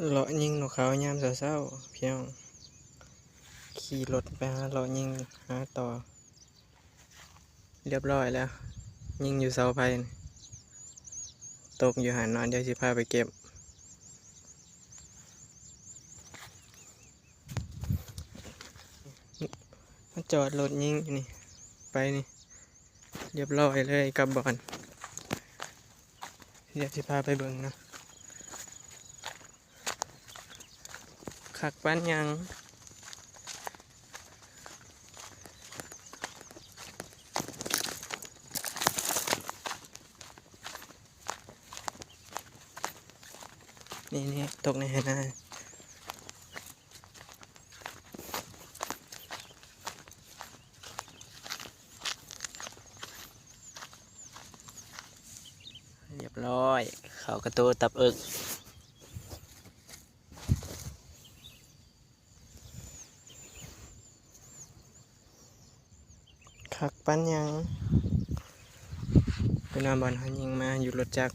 เลาะยิงนกเขายามเช้าๆพี่น้องขี่รถไปหาเลาะยิงหาต่อเรียบร้อยแล้วยิงอยู่เสาไฟนี่ตกอยู่หันนอนเดี๋ยวสิพาไปเก็บมาจอดรถยิงอยู่นี่ไปนี่เรียบร้อยเลยกลับบอนเดี๋ยวสิพาไปเบิ่งนะคักปั้นยังนี่ตกในหน้าเรียบร้อยเขากระตูตับอึกคักปั้นยังเป็นอาบอลเขายิงมาอยู่รถจักร